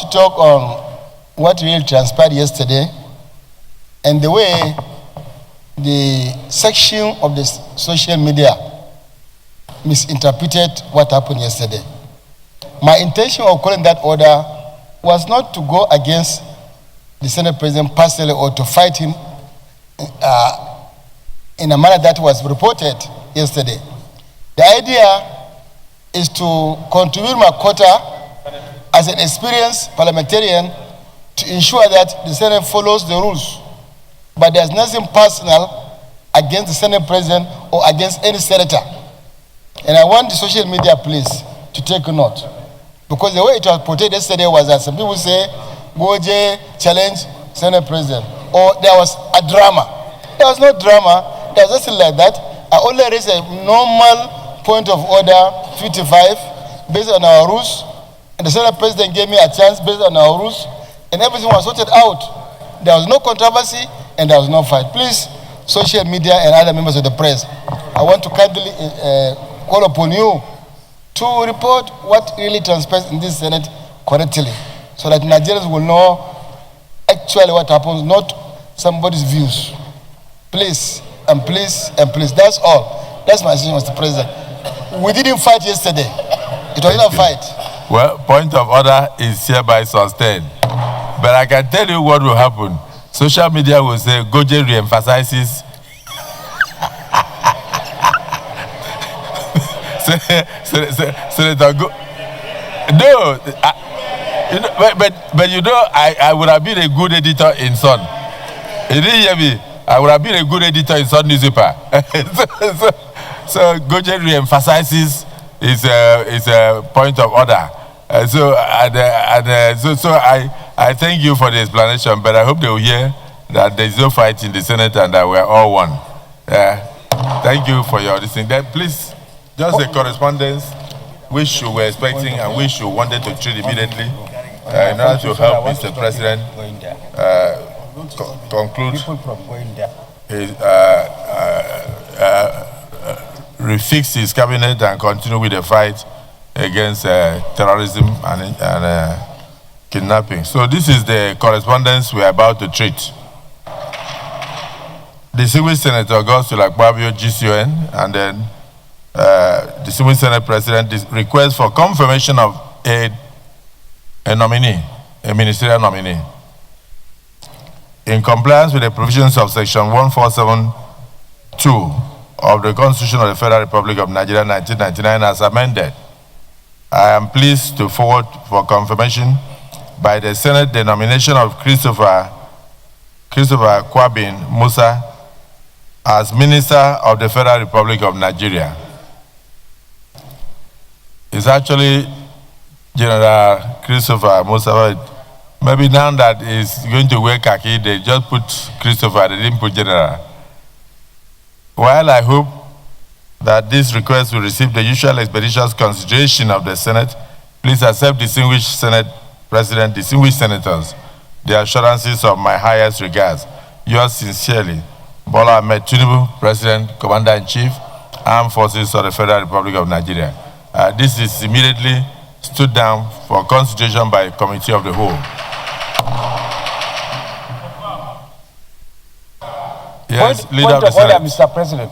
to talk on what really transpired yesterday and the way the section of the social media misinterpreted what happened yesterday. My intention of calling that order was not to go against the Senate President personally or to fight him in a manner that was reported yesterday. The idea is to contribute my quota as an experienced parliamentarian to ensure that the Senate follows the rules. But there's nothing personal against the Senate President or against any senator. And I want the social media, please, to take note. Because the way it was portrayed yesterday was that some people say, Goje challenge Senate President. Or there was a drama. There was no drama. There was nothing like that. I only raised a normal point of order 55 based on our rules. And the Senate President gave me a chance based on our rules. And everything was sorted out. There was no controversy and there was no fight. Please, social media and other members of the press, I want to kindly call upon you to report what really transpires in this Senate correctly, so that Nigerians will know actually what happens, not somebody's views. Please, and please, and please. That's all. That's my decision, Mr. President. We didn't fight yesterday. It was not a fight. Well, point of order is hereby sustained. But I can tell you what will happen. Social media will say, Goje re-emphasizes. Senator No, but you know, I would have been a good editor in Sun. You didn't hear me? I would have been a good editor in Sun newspaper. so Goje re-emphasizes is a point of order. So I thank you for the explanation, but I hope they will hear that there is no fight in the Senate and that we are all one. Thank you for your listening. Then please, just the correspondence which you were expecting and which you wanted to treat immediately in order to help Mr. President conclude his, refix his cabinet and continue with the fight against terrorism and kidnapping. So this is the correspondence we are about to treat. Distinguished Senator goes to Akpabio, GCON, and then Distinguished Senate President request for confirmation of a nominee, a ministerial nominee. In compliance with the provisions of Section 1472 of the Constitution of the Federal Republic of Nigeria 1999 as amended, I am pleased to forward for confirmation by the Senate the nomination of Christopher Kwabin Musa as Minister of the Federal Republic of Nigeria. It's actually General Christopher Musa. Maybe now that he's going to wear khaki, they just put Christopher, they didn't put General. While I hope that this request will receive the usual expeditious consideration of the Senate, please accept, distinguished Senate President, distinguished senators, the assurances of my highest regards. Yours sincerely, Bola Ahmed Tinubu, President, Commander-in-Chief, Armed Forces of the Federal Republic of Nigeria. This is immediately stood down for consideration by Committee of the Whole. Yes, point of order, Mr. President.